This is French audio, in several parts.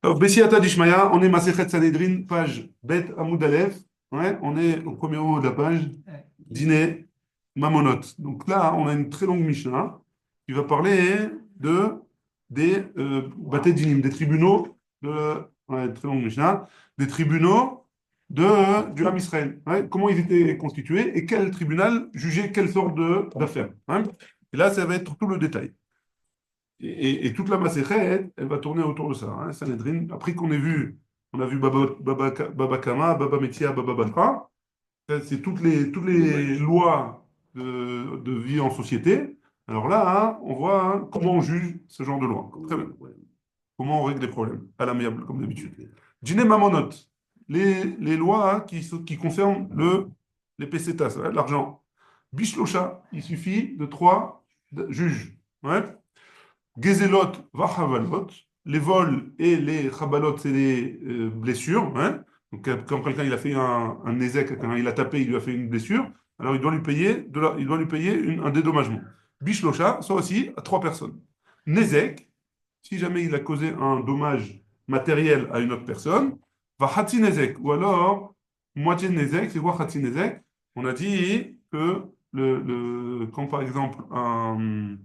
Alors, Bessiata Dishmaya, on est Masechet Sanhedrin, page Bet Amoud Aleph. Ouais, on est au premier mot de la page, dîner, Mamonot. Donc là, on a une très longue Mishnah qui va parler des Bate Dinim, des tribunaux très longue Mishnah, des tribunaux du Ham Israël. Ouais, comment ils étaient constitués et quel tribunal jugeait quelle sorte d'affaires. Hein. Et là, ça va être tout le détail. Et toute la Maséchet, elle va tourner autour de ça. Hein, Sanhedrin. Après qu'on ait vu, on a vu Baba Kama, Baba Metzia, Baba Batra. C'est toutes les lois de vie en société. Alors là, hein, on voit comment on juge ce genre de loi. Très bien. Comment on règle les problèmes, à l'amiable, comme d'habitude. Dîner Mamonot, les lois qui concernent les pesetas, l'argent. Bishlosha, il suffit de trois juges. Ouais. Gezelot vachavalot, les vols et les chabalot, c'est les blessures. Hein. Donc, quand quelqu'un il a fait un ézec, quand il a tapé, il lui a fait une blessure, alors il doit lui payer, il doit lui payer un dédommagement. Bishlocha, ça aussi, à trois personnes. Nezek, si jamais il a causé un dommage matériel à une autre personne, va Hatsi Nezek, ou alors moitié de Nezek, c'est quoi Hatsi Nezek? On a dit que quand par exemple un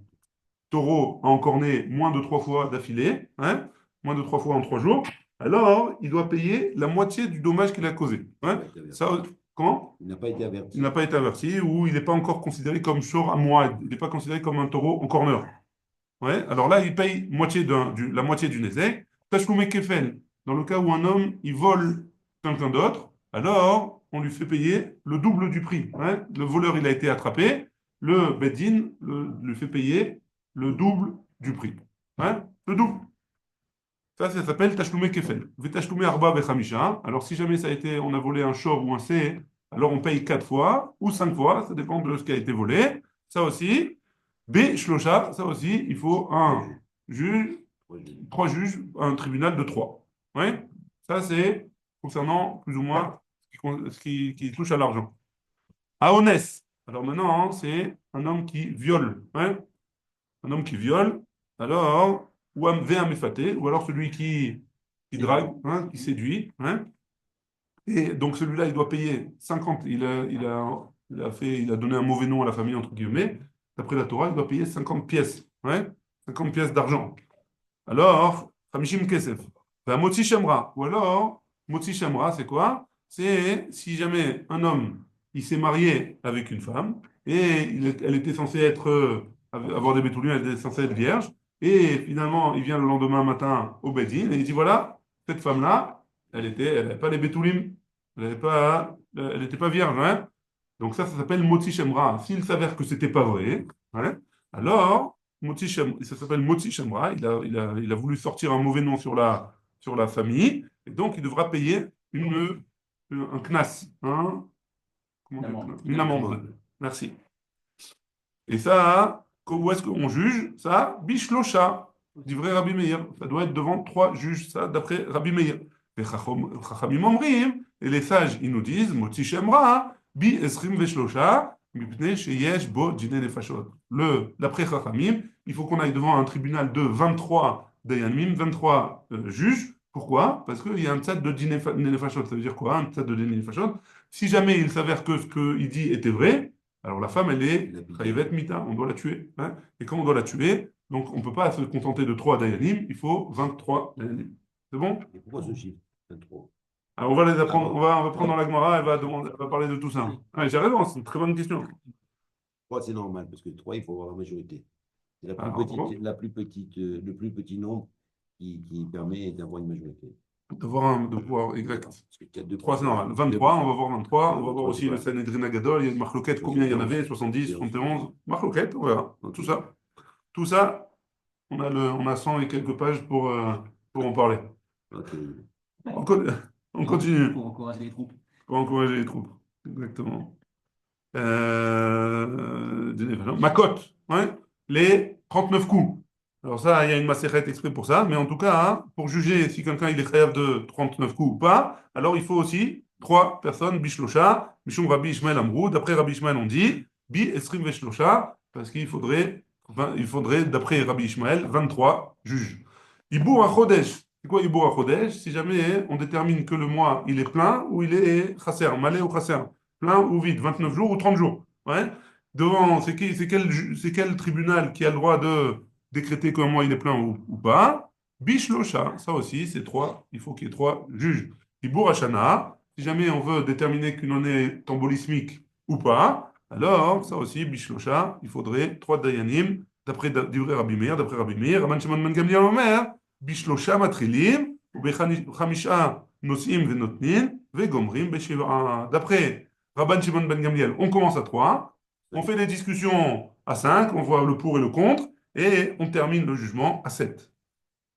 taureau a encorné moins de trois fois d'affilée, hein, moins de trois fois en 3 jours, alors il doit payer la moitié du dommage qu'il a causé. Hein. Ça, comment? Il n'a pas été Il averti. n'a pas été averti ou il n'est pas encore considéré comme shor à moi, il n'est pas considéré comme un taureau en corner. Ouais, alors là, il paye la moitié du nezek. Tashlume kefel, dans le cas où un homme, il vole quelqu'un d'autre, alors on lui fait payer le double du prix. Hein. Le voleur, il a été attrapé, le beddin lui fait payer le double du prix. Hein. Le double. Ça s'appelle tashlume kefel. Tashlume arba bechamisha. Alors si jamais ça a été, on a volé un shor ou un c, alors on paye 4 fois ou 5 fois, ça dépend de ce qui a été volé. Ça aussi. B, Shlosha, ça aussi, il faut un juge, trois juges, un tribunal de trois. Oui, ça c'est concernant plus ou moins ce qui touche à l'argent. Aonès, alors maintenant, c'est un homme qui viole. Hein, un homme qui viole, alors, ou un Mefaté, ou alors celui qui drague, hein, qui séduit. Hein, et donc celui-là, il doit payer 50, il a donné un mauvais nom à la famille, entre guillemets. D'après la Torah, il doit payer 50 pièces. Ouais, 50 pièces d'argent. Alors, Hamishim Kesef. Ben, Motzi Shamra. Ou alors, Motzi Shamra, c'est quoi? C'est si jamais un homme, il s'est marié avec une femme, et elle était censée avoir des bétouliens, elle était censée être vierge, et finalement, il vient le lendemain matin au Bedin, et il dit, voilà, cette femme-là, elle n'avait pas les bétoulim, elle n'était pas vierge, hein. Donc ça s'appelle Motzi Shemra. S'il s'avère que c'était pas vrai, hein, alors ça s'appelle Motzi Shemra. Il a voulu sortir un mauvais nom sur la famille, et donc il devra payer un knas, hein, comment on dit, une amende. Merci. Et ça, où est-ce qu'on juge? Ça, Bishlosha, du vrai Rabbi Meir. Ça doit être devant trois juges, ça, d'après Rabbi Meir. Et Chachamim omrim, et les sages, ils nous disent, Motzi Shemra, Bi Esrim Veshlosha, Mipnei Sheyesh Bo Dine Nefashot. D'après Chachamim, il faut qu'on aille devant un tribunal de 23 Dayanim, 23 juges. Pourquoi? Parce qu'il y a un tzad de Dine Nefashot. Ça veut dire quoi, un tzad de Dine Nefashot? Si jamais il s'avère que ce qu'il dit était vrai, alors la femme, elle est Chayevet Mita, on doit la tuer. Hein. Et quand on doit la tuer, donc on ne peut pas se contenter de 3 Dayanim, il faut 23 Dayanim. C'est bon? Et pourquoi ce chiffre 23? Alors on va les apprendre, on va prendre dans la Gemara, elle va parler de tout ça. Ouais, j'ai raison, c'est une très bonne question. 3, c'est normal, parce que 3, il faut avoir la majorité. C'est Alors, bon, le plus petit nombre qui permet d'avoir une majorité. de pouvoir, exact. Voilà. Parce que 4, 2, 3, c'est normal. 2, 23, on va voir 23, on va voir aussi le c'est Sanhedrin Agadol, il y a une marloquette, combien il y en avait, 70, 11. 71, marloquette, on verra. Tout ça. Tout ça, on a 100 et quelques pages pour en parler. Ok. On, con- on continue. Pour encourager les troupes. Pour encourager les troupes. Exactement. Makot, ouais, les 39 coups. Alors ça, il y a une macérette exprès pour ça, mais en tout cas, hein, pour juger si quelqu'un il est capable de 39 coups ou pas, alors il faut aussi trois personnes, Bishlosha, Mishum Rabbi Ishmael Amrou. D'après Rabbi Ishmael, on dit Bi Esrim Veshlosha, parce qu'il faudrait, d'après Rabbi Ishmael, 23 juges. Ibou Chodesh, C'est quoi Ibour Chodesh? Si jamais on détermine que le mois, il est plein ou il est chasser, malé ou chasser, plein ou vide, 29 jours ou 30 jours. Ouais. Devant, c'est quel tribunal qui a le droit de décréter qu'un mois il est plein ou pas? Bishlosha, ça aussi, c'est trois. Il faut qu'il y ait trois juges. Ibour Hashana, si jamais on veut déterminer qu'une année est embolismique ou pas, alors ça aussi, Bishlosha, il faudrait trois dayanim, d'après Rabbi Meir, Rabban Shimon ben Gamliel Omer, בשלושה מתחילים, ובחמישה נושאים ונותנים, וגומרים בשבעה. D'après Rabban Shimon ben Gamliel, on commence à 3, on fait des discussions à 5, on voit le pour et le contre, et on termine le jugement à 7.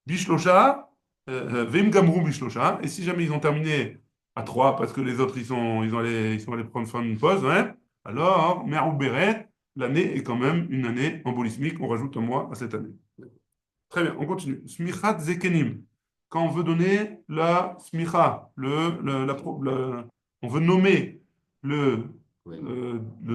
Bishlosha, Vim Gamrou Bishlosha, et si jamais ils ont terminé à 3 parce que les autres ils sont allés prendre fin d'une pause, hein, alors, Merou Beret, l'année est quand même une année embolismique, on rajoute un mois à cette année. Très bien, on continue. Smichat Zekenim. Quand on veut donner la smicha, on veut nommer le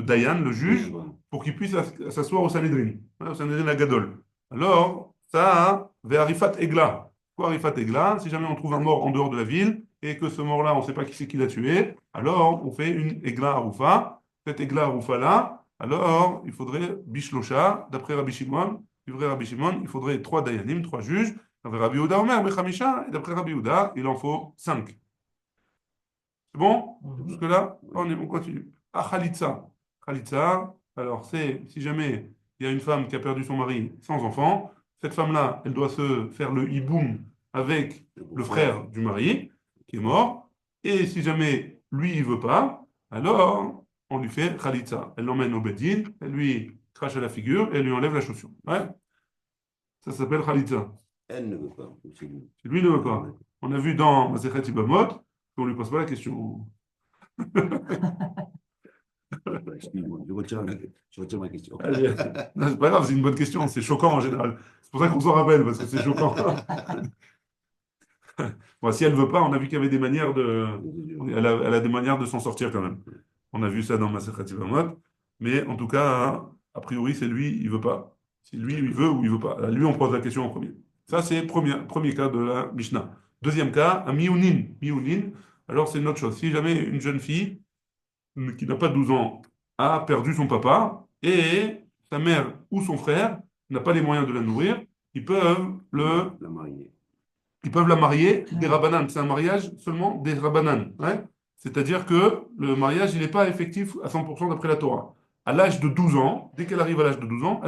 Dayan, le juge, pour qu'il puisse s'asseoir au Sanhedrin, hein, au Sanhedrin Agadol. Alors, ça, vers Arifat Egla. Quoi, Arifat Egla? Si jamais on trouve un mort en dehors de la ville et que ce mort-là, on ne sait pas qui c'est qui l'a tué, alors on fait une Egla Arufa. Cette Egla Arufa-là, alors il faudrait Bishlosha, d'après Rabbi Shimon, il faudrait trois Dayanim, trois juges. Rabbi Yehuda Omer, Bechamisha, et d'après Rabbi Yehuda, il en faut 5. C'est bon? Jusque-là, on continue. Ah, Khalitsa. Khalitsa, alors c'est si jamais il y a une femme qui a perdu son mari sans enfant, cette femme-là, elle doit se faire le hiboum avec le frère du mari qui est mort. Et si jamais lui, il veut pas, alors on lui fait Khalitsa. Elle l'emmène au Bedin, elle lui crache à la figure et elle lui enlève la chaussure. Ouais. Ça s'appelle Khalitsa. Elle ne veut pas. C'est lui. Lui ne veut pas. On a vu dans Masechet Ibamot qu'on ne lui pose pas la question. Excuse-moi, je retire ma question. Non, c'est pas grave, c'est une bonne question, c'est choquant en général. C'est pour ça qu'on s'en rappelle, parce que c'est choquant. Bon, si elle ne veut pas, on a vu qu'il y avait des manières de. Elle a des manières de s'en sortir quand même. On a vu ça dans Masechet Ibamot. Mais en tout cas, a priori, c'est lui, il ne veut pas. Si lui, il veut ou il ne veut pas. À lui, on pose la question en premier. Ça, c'est le premier cas de la Mishnah. Deuxième cas, un miounin. Miounin, alors c'est une autre chose. Si jamais une jeune fille qui n'a pas 12 ans a perdu son papa et sa mère ou son frère n'a pas les moyens de la nourrir, ils peuvent La marier. ils peuvent la marier des rabbanan. C'est un mariage seulement des rabbanan. Ouais. C'est-à-dire que le mariage, il n'est pas effectif à 100% d'après la Torah. À l'âge de 12 ans, dès qu'elle arrive à l'âge de 12 ans,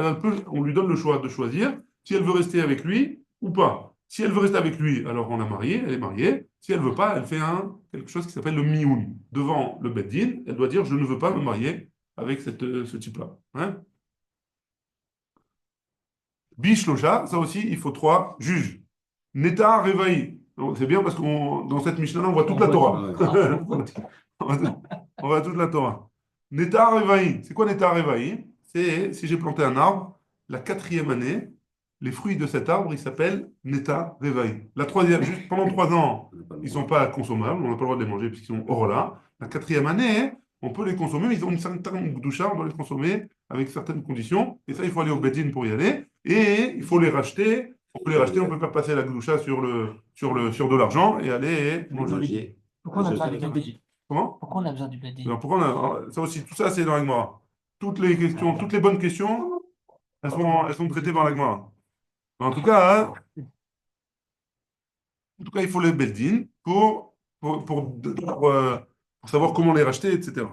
on lui donne le choix de choisir si elle veut rester avec lui ou pas. Si elle veut rester avec lui, alors on l'a mariée, elle est mariée. Si elle veut pas, elle fait quelque chose qui s'appelle le mioun. Devant le beddin, elle doit dire je ne veux pas me marier avec ce type-là. Hein. Bishlocha, ça aussi, il faut 3 juges. Neta Revaï. C'est bien parce que dans cette Mishnah-là, on voit toute la Torah. On voit toute la Torah. Neta Revaï. C'est quoi Neta Revaï? C'est si j'ai planté un arbre, la 4e année, les fruits de cet arbre, ils s'appellent Neta Revaï. La 3e, juste pendant 3 ans, ils ne sont pas consommables, on n'a pas le droit de les manger puisqu'ils sont hors là. La 4e année, on peut les consommer, mais ils ont une certaine gdoucha, on doit les consommer avec certaines conditions. Et ça, il faut aller au Bedin pour y aller. Et il faut les racheter. On peut les racheter, on ne peut pas passer la gdoucha sur de l'argent et aller manger. Pourquoi on a besoin du Bedin? Comment? Pourquoi on a besoin du Bedin? Alors, ça aussi, tout ça, c'est dans la Gemara. Toutes les questions, toutes les bonnes questions, elles sont traitées par la Gemara. En tout cas, il faut les Bedin pour savoir comment les racheter, etc.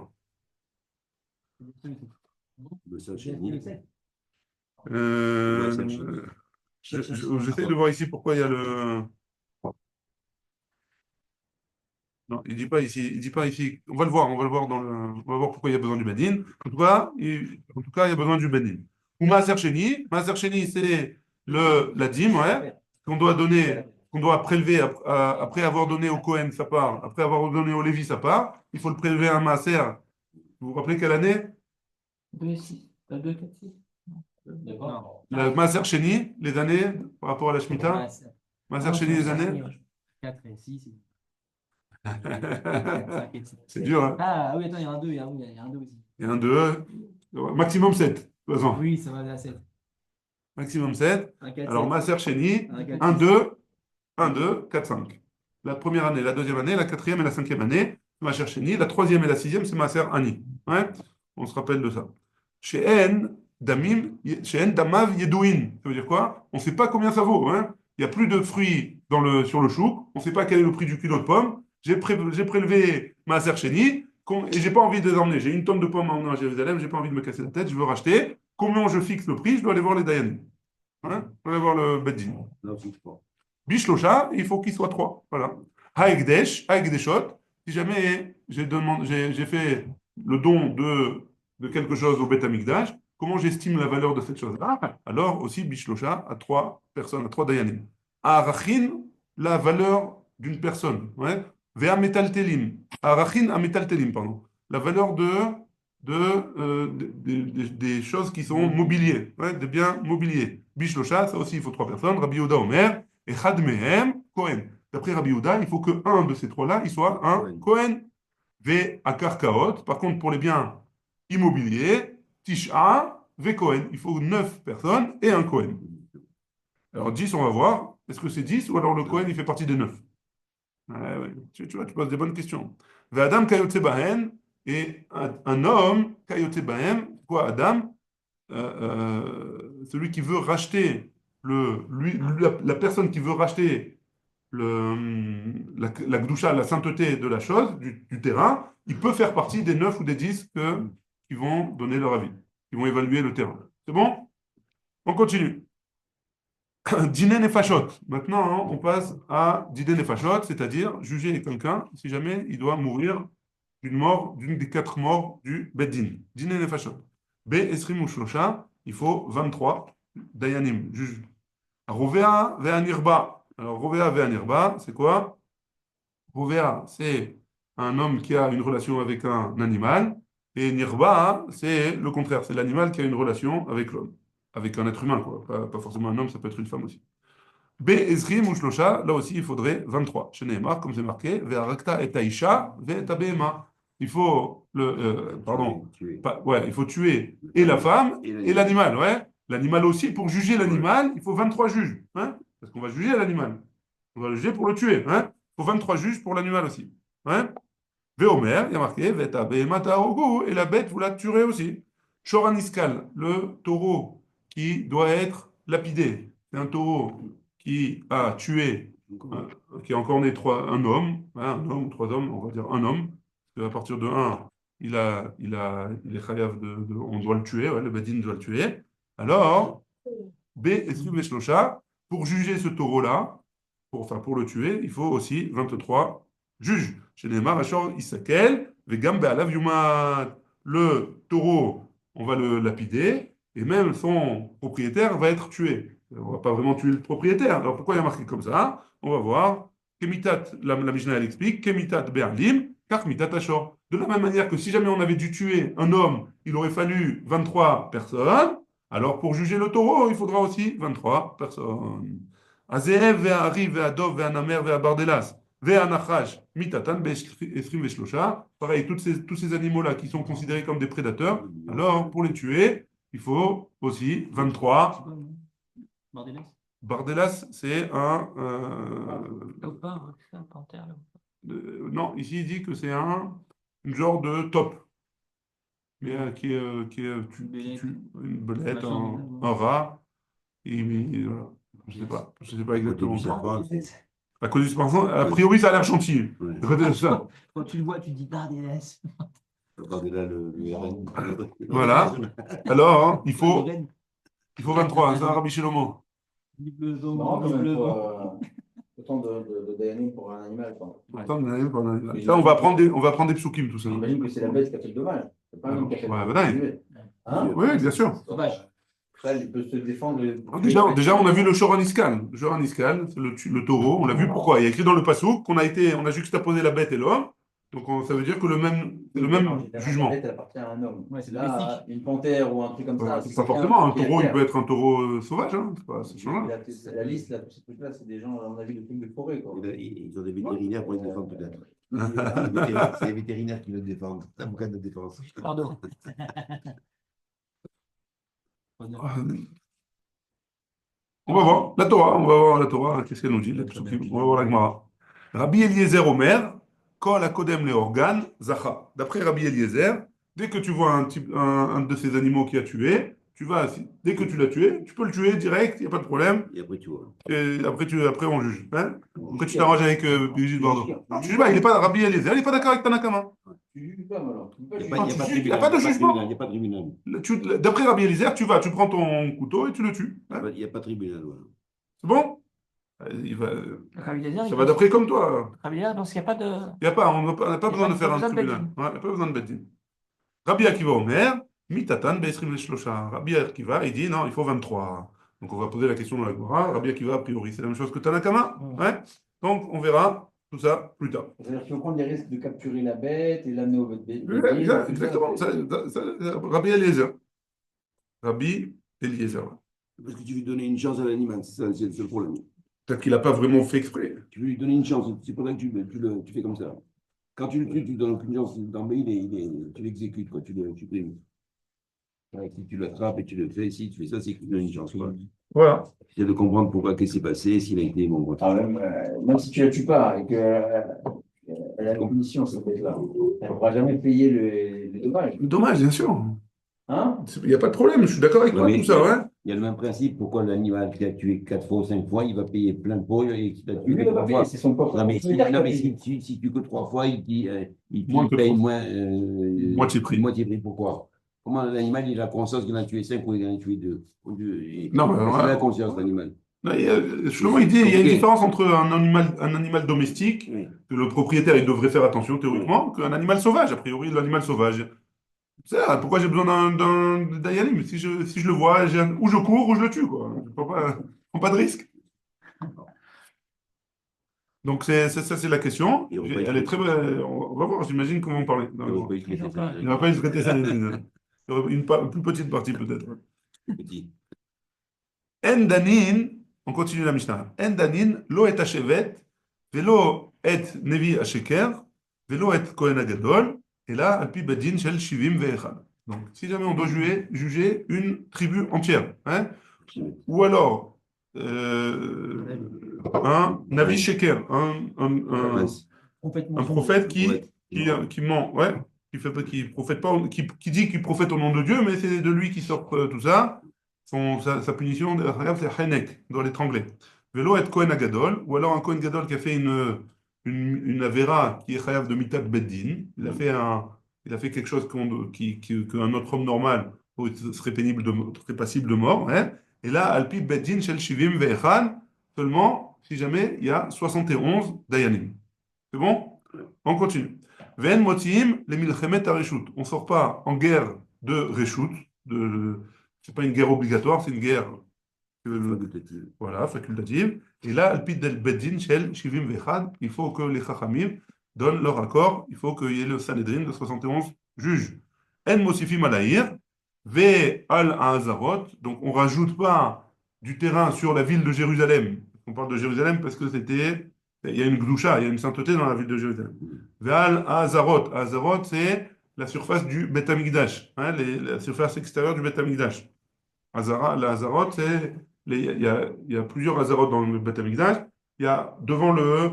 J'essaie de voir ici pourquoi il y a le. Non, il dit pas ici. Il dit pas ici. On va le voir. On va voir pourquoi il y a besoin du Bedin. En tout cas, il y a besoin du Bedin. Ou Maaser Sheni. Maaser Sheni, c'est la dîme, ouais, qu'on doit donner, qu'on doit prélever après avoir donné au Cohen sa part, après avoir donné au Lévi sa part. Il faut le prélever à un Maaser. Vous vous rappelez quelle année? 2, 6, 2, 4, 6. Le Maaser Sheni, les années par rapport à la Shemitah. Maaser Sheni, les années. 4 et 6. C'est dur, hein? Ah oui, attends, il y a un 2, il y a un 2 aussi. Il y a un 2, maximum 7. De toute façon. Oui, ça va à 7. Maximum 7. Un 4, Alors, 7. Maaser Sheni, Un 4, 1, 2, 1, 2, 4, 5. La première année, la deuxième année, la quatrième et la cinquième année, Maaser Sheni. La troisième et la sixième, c'est Maaser Ani. Ouais, on se rappelle de ça. Chez N, Damim, chez N, Damav Yedouin. Ça veut dire quoi? On ne sait pas combien ça vaut. Hein. Il n'y a plus de fruits sur le chouk. On ne sait pas quel est le prix du kilo de pommes. J'ai prélevé Maaser Sheni et j'ai pas envie de les emmener. J'ai une tonne de pommes à emmener à Jérusalem, j'ai pas envie de me casser la tête, je veux racheter. Comment je fixe le prix? Je dois aller voir les Dayanim. Hein, je dois aller voir le Beddin. Non, fixe pas. Bishlosha, il faut qu'il soit trois. Voilà. Haekdesh, Haekdeshot. Si jamais j'ai fait le don de quelque chose au Beth Amikdash, comment j'estime la valeur de cette chose-là? Alors aussi, Bishlosha à trois personnes, à trois Dayanim. Arachin, la valeur d'une personne. Ouais. Vea metaltelim. Arachin a metaltelim, pardon. La valeur des choses qui sont mobiliers, ouais, des biens mobiliers. Bishlosha, ça aussi, il faut trois personnes. Rabbi Yehuda Omer. Et Chad Mehem, Cohen. D'après Rabbi Yehuda, il faut qu'un de ces trois-là, il soit un Cohen. Ve Akarkaot. Par contre, pour les biens immobiliers, Tisha, Ve Cohen. Il faut 9 personnes et un Cohen. Alors 10, on va voir. Est-ce que c'est 10 ou alors le Cohen, il fait partie des 9? Ouais. Tu vois, tu poses des bonnes questions. Ve Adam Kayotse Bahen. Et un homme, Kayotse Bahem, quoi, Adam? Celui qui veut racheter la personne qui veut racheter la gdoucha, la sainteté de la chose, du terrain, il peut faire partie des 9 ou des 10 qui vont donner leur avis, qui vont évaluer le terrain. C'est bon? On continue. Dîner nefashot. Maintenant, hein, on passe à dîner nefashot, c'est-à-dire juger quelqu'un si jamais il doit mourir d'une des 4 morts du Beddin. Dîner nefashot. B. Esrim ou Shlosha, il faut 23 Dayanim, juges. Rovea ve'anirba. Alors, Rovea ve'anirba, c'est quoi? Rovea, c'est un homme qui a une relation avec un animal. Et Nirba, c'est le contraire, c'est l'animal qui a une relation avec l'homme. Avec un être humain, quoi. Pas forcément un homme, ça peut être une femme aussi. B. Ezrim ou Shlosha, là aussi, il faudrait 23. Chez Neymar, comme c'est marqué, Ve'arakta et Aisha, ve'eta behema. Il faut il faut tuer et la femme et l'animal, ouais. L'animal aussi, pour juger l'animal, il faut 23 juges, hein, parce qu'on va juger l'animal. On va le juger pour le tuer, hein. Il faut 23 juges pour l'animal aussi, hein. Véomer, il y a marqué, Veta behemata ogu, et la bête, vous la tuerez aussi. Choraniskal, le taureau qui doit être lapidé. C'est un taureau qui a tué, qui a encore né un homme, hein, un homme ou 3 hommes, on va dire un homme. À partir de 1, il est chayav on doit le tuer, ouais, le Bedin doit le tuer. Alors, B, Esrim Veshlosha, pour juger ce taureau-là, pour le tuer, il faut aussi 23 juges. Chez les Marachor Isakel, Vegam Be'alav Yumad. Le taureau, on va le lapider, et même son propriétaire va être tué. On ne va pas vraiment tuer le propriétaire. Alors pourquoi il y a marqué comme ça? On va voir. Kemitat, la Mishnah elle explique, Kemitat Be'alim, Kachmitat Ashor. De la même manière que si jamais on avait dû tuer un homme, il aurait fallu 23 personnes. Alors pour juger le taureau, il faudra aussi 23 personnes. Azeev ve'ari ve'adov ve'anamer ve'abardelas ve'anachash mitatan be'esrim ve'shlosha. Pareil, tous ces animaux-là qui sont considérés comme des prédateurs, alors pour les tuer, il faut aussi 23. Bardelas. Bardelas, c'est un... Léopard, c'est un panthère, là. non, ici il dit que c'est une genre de top. Mais qui est une belette, un rat. Voilà. Je sais pas exactement. À cause du serpent, a priori, ça a l'air gentil. Ouais. Ça. Quand tu le vois, tu te dis Bardelas. Regardez là le RN. Voilà. Alors, hein, il Le faut Rennes. 23, hein, ça, Rabbi Shlomo. Non, quand même, autant de Dayanim pour un animal, quoi. Attends, ça, on va prendre des psukim, tout ça. J'imagine que c'est la bête qui a fait le dommage. C'est pas l'homme qui a fait le Ouais, dommage. voilà. Hein? Oui, bien sûr. Sauvage. Après, il peut se défendre. Déjà, on a vu le Shoraniskal. Le Shoraniskal, c'est le taureau. On l'a vu pourquoi. Il y a écrit dans le Passouk qu'on on a juxtaposé la bête et l'homme. Donc, ça veut dire que le même jugement. La bête, elle appartie à un homme. Ouais, c'est Là, domestique. une panthère ou un truc comme ça. C'est pas forcément. Un taureau, il peut être un taureau sauvage. Hein. Ça change rien. La liste, là, tous ces trucs-là, c'est des gens, on a vu des trucs de forêt, quoi. Ils ont des vétérinaires pour les défendre peut-être. C'est les vétérinaires qui le défendent. L'avocat de défense. Pardon. On va voir la Torah, on va voir la Torah, qu'est-ce qu'elle nous dit, on va voir la Gemara. Rabbi Eliezer Omer, Kol Akodem le organ, Zacha. D'après Rabbi Eliezer, dès que tu vois un de ces animaux qui a tué, dès que tu l'as tué, tu peux le tuer direct, il n'y a pas de problème. Et après, tu vois. Et après on juge. Hein. Après, tu t'arranges avec Brigitte Bardot. Tu juges pas, il n'est pas Rabbi Eliezer, il n'est pas d'accord avec Tanakama. Tu juges pas, alors. Tu peux Il pas n'y a, juger. y a Il pas n'y a pas de de tribunal. jugement. Il n'y a pas de tribunal. D'après Rabbi Eliezer, tu prends ton couteau et tu le tues. Hein. Il n'y a pas de tribunal. Voilà. C'est bon? Ça va d'après comme toi. Parce qu'il n'y a pas de. Il y a pas, on n'a pas Il y a besoin de pas faire un besoin de tribunal. Beddin. Ouais, il n'y a pas besoin de Beddin. Rabbi Akiva Omer, Mitatan Be'esrim Leshlosha. Rabbi Akiva, il dit non, il faut 23. Donc on va poser la question dans la Gemara. Rabbi Akiva, a priori, c'est la même chose que Tanakama. Ouais. Donc on verra tout ça plus tard. C'est-à-dire qu'il faut prendre les risques de capturer la bête et l'amener au Exactement. Rabbi Eliezer. Rabbi Eliezer. Parce que tu veux donner une chance à l'animal, c'est le problème. Peut-être qu'il n'a pas vraiment fait exprès. Tu veux lui donner une chance, c'est pour ça que tu fais comme ça. Quand tu le tues, tu lui donnes aucune chance d'emmener, tu l'exécutes, quoi, tu primes. Ouais, si tu l'attrapes et tu le fais, si tu fais ça, c'est que tu lui donnes une chance. Quoi. Voilà. C'est de comprendre pourquoi, qu'est-ce qui s'est passé, s'il a été bon. Même si tu ne la tues pas et qu'elle a une punition, cette bête-là, elle ne pourra jamais payer les dommages. Dommage, bien sûr. Hein? Il n'y a pas de problème, je suis d'accord avec toi, tout ça, ouais. Il y a le même principe, pourquoi l'animal qui a tué 4 fois ou 5 fois, il va payer plein de pots et qui t'a tué Lui, il va 3 payer, fois. c'est son propre. Non, mais si tu que 3 fois, il paye Moitié prix. moitié prix. Pourquoi? Comment l'animal, il a conscience qu'il en a tué 5 ou il en a tué 2? Non, mais il a conscience, l'animal. Shlomo, il dit il y a une différence entre un animal domestique, Oui. que le propriétaire il devrait faire attention théoriquement, qu'un animal sauvage. A priori, l'animal sauvage. C'est ça, pourquoi j'ai besoin d'un Dayanim? Si je le vois, ou je cours ou je le tue, quoi. Je prends pas de risque. Donc, ça, c'est la question. Elle est très bonne. On va voir, j'imagine comment on parlait. Il n'y va pas y traiter ça. Une plus petite partie, peut-être. Petit. En danin, on continue la Mishnah. En danin, lo et hashevet, velo et nevi hasheker, velo et kohen agadol, et là, alpi badin shel shivim ve'echad. Donc, si jamais on doit juger une tribu entière, hein, ou alors un navi sheker, un prophète qui ment, ouais, qui prophète pas, qui dit qu'il prophète au nom de Dieu, mais c'est de lui qui sort tout ça. Sa punition, c'est Henek, il doit l'étrangler. Vélo est Kohen Agadol, ou alors un Kohen Gadol qui a fait une Avera qui est Chayav de Mitat Beddin. Il a fait quelque chose qu'un autre homme normal serait passible de mort. Hein. Et là, Alpi Beddin Shel Shivim Ve'echan, seulement si jamais il y a 71 Dayanim. C'est bon? On continue. Ven Motim, les Milchemet Areshut. On ne sort pas en guerre de Reshut, c'est pas une guerre obligatoire, c'est une guerre Facultative. Voilà, facultative. Et là, Alpid del Beddin Shel Shivim Vechad, il faut que les Chachamim donnent leur accord, il faut qu'il y ait le Sanhedrin de 71 juges. En Mosifim Alaïr, Ve al Azarot, donc on rajoute pas du terrain sur la ville de Jérusalem. On parle de Jérusalem parce que il y a une gdoucha, il y a une sainteté dans la ville de Jérusalem. Ve al Azarot, Azarot c'est la surface du Bet Amikdash, hein, la surface extérieure du Bet Amikdash. La Hazarot, il y a plusieurs Hazarot dans le Beth Amikdash. Il y a devant là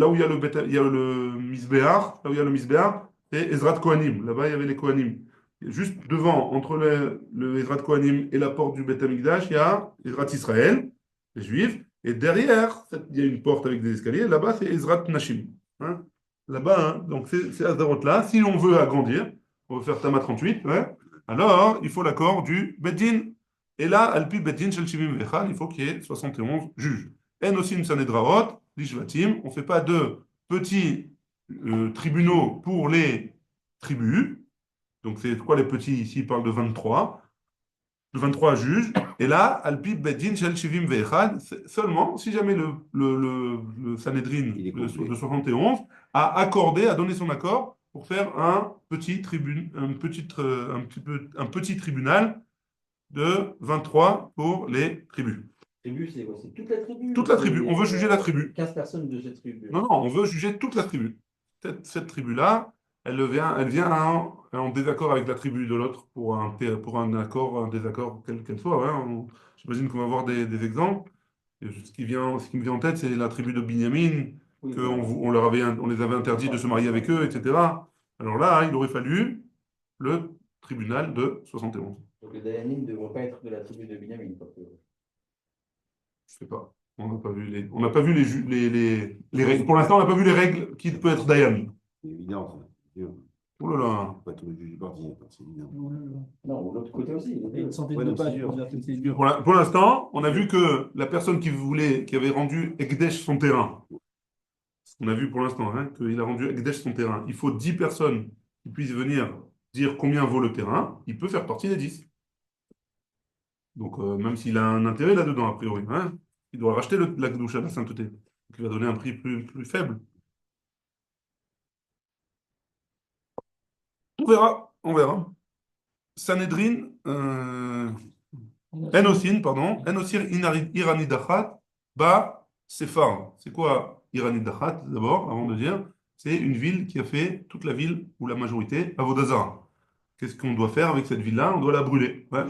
où il y a le Misbéar, là où il y a le Misbéar, c'est Ezrat Kohanim. Là-bas, il y avait les Kohanim. Juste devant, entre le Ezrat Kohanim et la porte du Beth Amikdash, il y a Ezrat Israël, les Juifs. Et derrière, il y a une porte avec des escaliers. Là-bas, c'est Ezrat Nashim. Hein. Là-bas, hein, donc c'est Hazarot-là. Si on veut agrandir, on veut faire Tama 38, ouais, alors il faut l'accord du Beddin. Et là, Alpi Beddin Shel Shivim Vechad, il faut qu'il y ait 71 juges. En aussi une Sanedraot, l'Ishvatim, on ne fait pas de petits tribunaux pour les tribus. Donc c'est quoi les petits ici? Il parle de 23. De 23 juges. Et là, Alpi Beddin Shel Shivim Vechad, seulement si jamais le Sanhedrin de 71 a accordé, a donné son accord pour faire un petit tribunal de 23 pour les tribus. Tribu, c'est quoi? C'est toute la tribu? Toute la tribu. On veut juger la tribu. 15 personnes de cette tribu. Non, on veut juger toute la tribu. Cette tribu-là, elle vient en désaccord avec la tribu de l'autre pour un désaccord, quel qu'elle soit. Hein. j'imagine qu'on va voir des exemples. Et ce qui me vient en tête, c'est la tribu de Binyamin, Oui, on les avait interdits de se marier avec eux, etc. Alors là, il aurait fallu le tribunal de 71. donc les Dayanim ne devront pas être de la tribu de Binyamin. Je sais pas. On n'a pas vu on n'a pas vu les règles. Pour l'instant, on n'a pas vu les règles qui peut être Dayan. C'est évident, ça. C'est sûr. Oh là là. Pas tout le juge du parti, c'est évident. Non, l'autre côté aussi. Une centaine Ouais, de non, c'est pages sûr. pour dire toutes ces dures. Pour l'instant, on a vu que la personne qui avait rendu Ekdesh son terrain, on a vu pour l'instant hein, qu'il a rendu Ekdesh son terrain, il faut 10 personnes qui puissent venir dire combien vaut le terrain, il peut faire partie des 10. Donc, même s'il a un intérêt là-dedans, a priori, hein, il doit racheter la Kedusha, la sainteté. Donc, il va donner un prix plus faible. On verra, on verra. Sanhedrin, Enosin, pardon, Enosir Iranidachat, Ba Sefar. C'est quoi Iranidachat, d'abord, avant de dire? C'est une ville qui a fait toute la ville, ou la majorité, à Vodazara. Qu'est-ce qu'on doit faire avec cette ville-là? On doit la brûler. Ouais.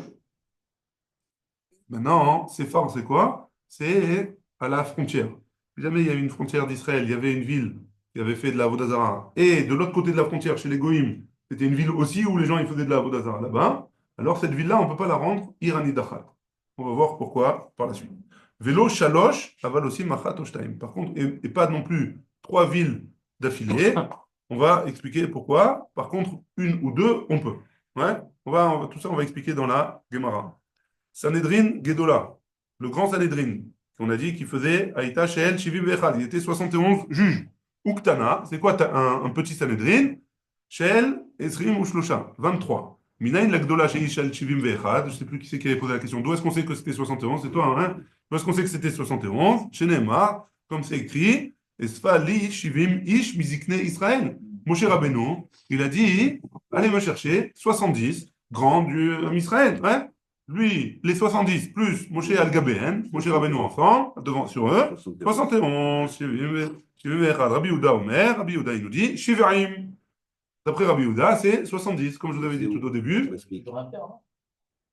Maintenant, Sefar, c'est quoi? C'est à la frontière. Si jamais il y a une frontière d'Israël, il y avait une ville qui avait fait de la Vodazara, et de l'autre côté de la frontière, chez les Goïms, c'était une ville aussi où les gens ils faisaient de la Vodazara là-bas, alors cette ville-là, on ne peut pas la rendre Iranidachat. On va voir pourquoi par la suite. Vélo, Shalosh, Aval aussi Machat Oshtaim. Par contre, et pas non plus 3 villes d'affilée, on va expliquer pourquoi. Par contre, une ou deux, on peut. Ouais? Tout ça, on va expliquer dans la Gemara. Sanhedrin Gedola, le grand Sanhedrin, qu'on a dit qu'il faisait Aïta Sheel Shivim Vechad. Il était 71 juges. Uktana, c'est quoi un petit Sanhedrin? Sheel Esrim ou Shlosha, 23. Minaïn la Gdola Sheel Shivim Vechad, je ne sais plus qui c'est qui avait posé la question. D'où est-ce qu'on sait que c'était 71? C'est toi, hein? D'où est-ce qu'on sait que c'était 71? Chez Neymar, comme c'est écrit, Esfa li Shivim Ish Mizikne Israël. Moshe Rabbeinu, il a dit allez me chercher 70 grands du Israël. Ouais? Lui, les 70 plus Moshe Al-Gabéen, Moshe Rabbeinu enfant, devant sur eux, 71. Rabbi Yehuda Omer, Rabbi Yehuda il nous dit Shivaim. D'après Rabbi Yehuda, c'est 70, comme je vous avais dit tout au début.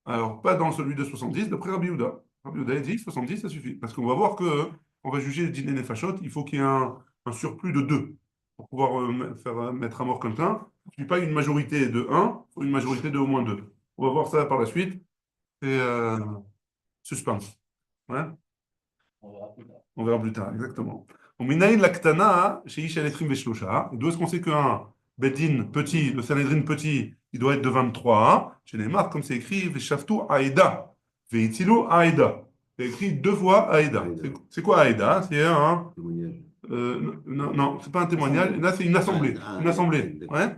Alors, pas dans celui de 70, d'après Rabbi Yehuda. Rabbi Yehuda il dit 70, ça suffit. Parce qu'on va voir que on va juger le dîner Nefashot, il faut qu'il y ait un surplus de 2 pour pouvoir faire mettre à mort quelqu'un. Il ne suffit pas une majorité de 1, il faut une majorité de au moins 2. On va voir ça par la suite. C'est suspense. Ouais? On verra plus tard, exactement. Minaïn laktana, chez Ish Eletrim Veshlosha. D'où est-ce qu'on sait qu'un Bedin petit, le Sanhedrin petit, il doit être de 23. Chez Neymar, comme c'est écrit, Veshaftu Aïda. Veitilu Aïda. C'est écrit 2 fois Aïda. C'est quoi Aïda? C'est un. Non, non, c'est pas un témoignage. Là, c'est une assemblée. Une assemblée. Ouais?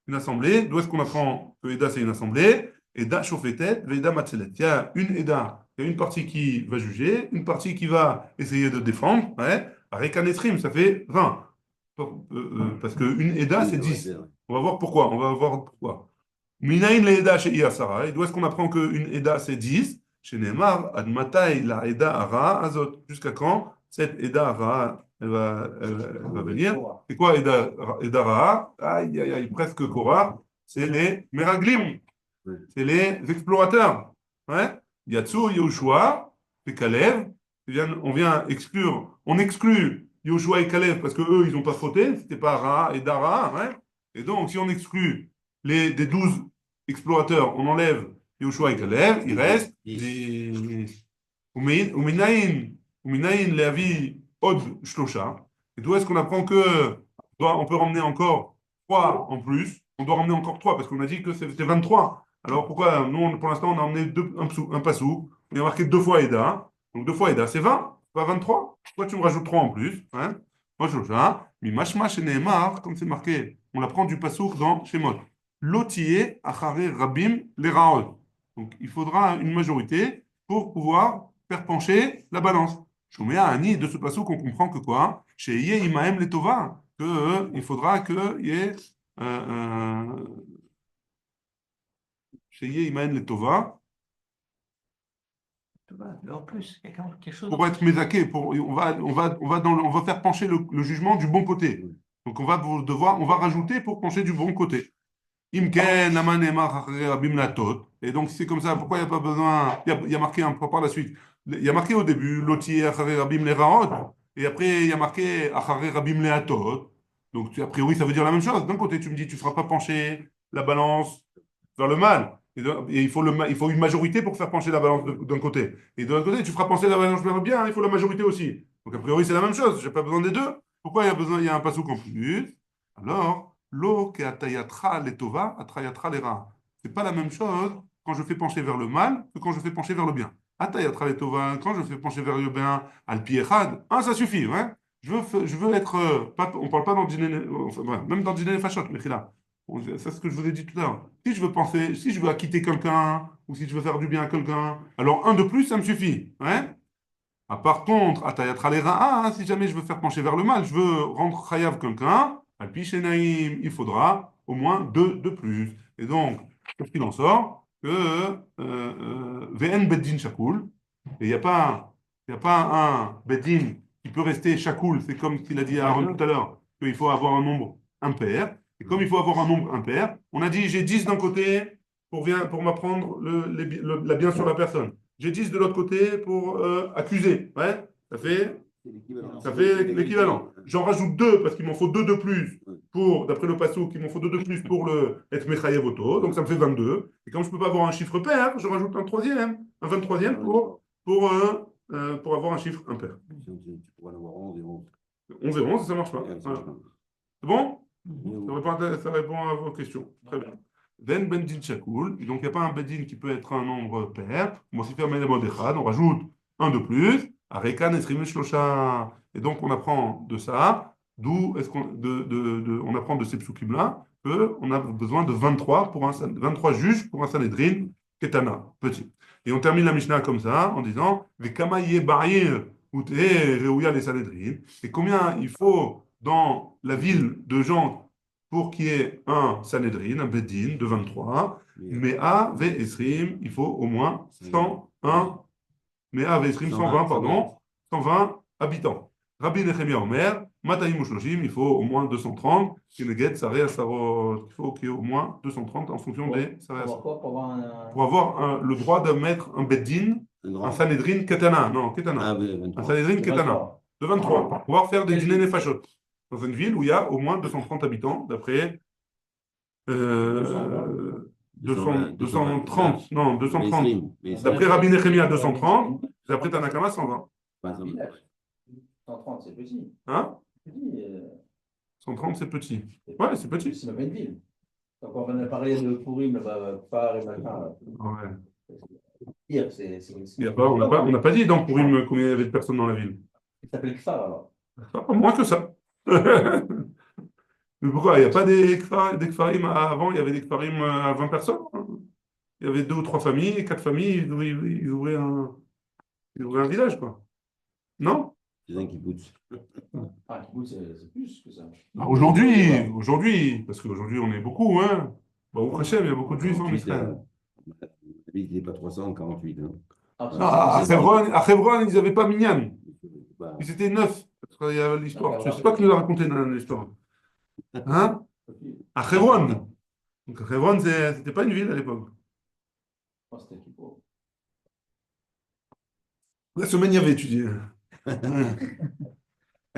Une assemblée. D'où est-ce qu'on apprend que Aïda, c'est une assemblée? Eda Shofetet, Veda Matzelet. Il y a une Eda, il y a une partie qui va juger, une partie qui va essayer de défendre. Ouais. Avec un Esrim, ça fait 20. Parce qu'une Eda, c'est 10. On va voir pourquoi. On va voir pourquoi. Minaïn le Eda chez Iyasara. Et d'où est-ce qu'on apprend qu'une Eda, c'est 10? Chez Neymar, Admatai la Eda Ara Azot. Jusqu'à quand cette Eda Ara elle va venir? C'est quoi Eda Ara? Aïe, aïe, aïe, presque Korah. C'est les Meraglim. C'est les explorateurs. Ouais? Yatsu, Yehoshua et Kalev. On vient exclure, on exclut Yehoshua et Kalev parce qu'eux, ils n'ont pas fauté, c'était pas Ra et Dara. Ouais? Et donc, si on exclut des 12 explorateurs, on enlève Yehoshua et Kalev, il reste les Uminaïn, Leavi, Od, Shlosha. Et d'où est-ce qu'on apprend on peut ramener encore 3 en plus? On doit ramener encore 3 parce qu'on a dit que c'était 23. Alors pourquoi nous, pour l'instant, on a emmené un passou, il y a marqué 2 fois Eda. Donc 2 fois Eda, c'est 20, pas 23. Pourquoi tu me rajoutes 3 en plus? Hein? Moi, je mais mashma chez Nehemar, comme c'est marqué, on la prend du passou dans Shemot. Lotier, achare rabim, les raot. Donc il faudra une majorité pour pouvoir faire pencher la balance. Shomea Ani, de ce passou qu'on comprend que quoi? Chez Yé Imaem Letova, qu'il faudra qu'il y ait chez Iman le Tova. En plus, quelque chose. Pour être mésaké, on va faire pencher le jugement du bon côté. Donc on va rajouter pour pencher du bon côté. Imken, Laman Emar, Achare Rabim Latot. Et donc, si c'est comme ça, pourquoi il n'y a pas besoin. Il y a marqué par la suite. Il y a marqué au début, Loti, Achare Rabim Leraot. Et après, il y a marqué Achare Rabim Leatot. Donc, a priori, ça veut dire la même chose. D'un côté, tu me dis, tu ne feras pas pencher la balance vers le mal. Et il faut une majorité pour faire pencher la balance d'un côté. Et de l'autre côté, tu feras pencher la balance vers le bien, il faut la majorité aussi. Donc, a priori, c'est la même chose. Je n'ai pas besoin des deux. Pourquoi il y a un pasouk en plus? Alors, lo ke atayatra letova, atrayatra lera. C'est pas la même chose quand je fais pencher vers le mal que quand je fais pencher vers le bien. Atayatra letova, quand je fais pencher vers le bien, al pi echad, ça suffit, hein. Je veux être. On parle pas dans dîner, enfin, ouais, même dans dîner fachot, mais là. C'est ce que je vous ai dit tout à l'heure. Si je veux penser, si je veux acquitter quelqu'un, ou si je veux faire du bien à quelqu'un, alors un de plus, ça me suffit. Hein. Par contre, Atayatra lera, si jamais je veux faire pencher vers le mal, je veux rendre chayav quelqu'un, Alpi Shenaim, il faudra au moins deux de plus. Et donc, qu'est-ce qu'il en sort? Que VN Beddin Shakul, et il y a pas un Beddin qui peut rester Shakul, c'est comme ce qu'il a dit à Aaron tout à l'heure, qu'il faut avoir un nombre impair. Et comme il faut avoir un nombre impair, on a dit j'ai 10 d'un côté pour m'apprendre la bien sur la personne. J'ai 10 de l'autre côté pour accuser. Ouais, ça fait l'équivalent. J'en rajoute deux parce qu'il m'en faut deux de plus pour, d'après le pasouk, il m'en faut deux de plus pour être Mechayev Auto. Donc ça me fait 22. Et comme je ne peux pas avoir un chiffre pair, je rajoute un 23e pour avoir un chiffre impair. Tu pourras en avoir 11 et 11. 11 et 11, ça ne marche pas. Voilà. C'est bon? Ça répond à vos questions. Très bien. Ben Bendin Shakul. Donc, il n'y a pas un Bedin qui peut être un nombre pair. On rajoute un de plus. Arekan Esrim Shlosha. Et donc, on apprend de ça. D'où est-ce qu'on on apprend de ces psukim-là qu'on a besoin de 23 juges pour un Sanhedrin Ketana, petit. Et on termine la Mishnah comme ça, en disant Vekama Yeba'ir Ute Reuya les Sanhedrin. Et combien il faut dans la ville de gens pour qu'il y ait un Sanhedrin, un Bedin de 23, mais à Esrim, il faut au moins 101, mais à Esrim, 120, pardon, 120 habitants. Rabbi Nechemia Omer, Mataim Ushloshim, il faut au moins 230, Keneget, Saré, Asarot, il faut qu'il y ait au moins 230 en fonction des Saré, Asarot. Pour avoir le droit de mettre un Bedin, un Sanhedrin Ketana, non, Ketana, un Sanhedrin Ketana, de 23, pour pouvoir faire des dîners Nefashot dans une ville où il y a au moins 230 habitants, d'après 230, non, 230. D'après Rabbi Nechemia, 230, d'après Tanakama, 120. 130, c'est petit. Hein? Petit, 130, c'est petit. Ouais, c'est petit. C'est même une ville. Donc, on a parlé de Purim, là-bas, Phare et machin. Ouais. Pire, On n'a pas dit dans Purim combien il y avait de personnes dans la ville. Ça s'appelle Phare, alors. Moins que ça. Mais pourquoi? Il n'y a pas des Kfarim avant, il y avait des Kfarim à 20 personnes. Hein. Il y avait 2 ou 3 familles, 4 familles, ils ouvraient un village, quoi. Non? C'est un kibbutz. Kibbutz, c'est plus que ça. Aujourd'hui, parce qu'aujourd'hui, on est beaucoup, hein. Au Hachem, il y a beaucoup de juifs en Israël. Il n'est pas 348. Hein. À Hebron, ils n'avaient pas Minyan. Ils étaient 9. Il y a l'histoire. Je ne sais pas qui nous a raconté l'histoire. Hein? À Hebron. Donc, Hebron, c'était pas une ville à l'époque. La semaine, il y avait étudié.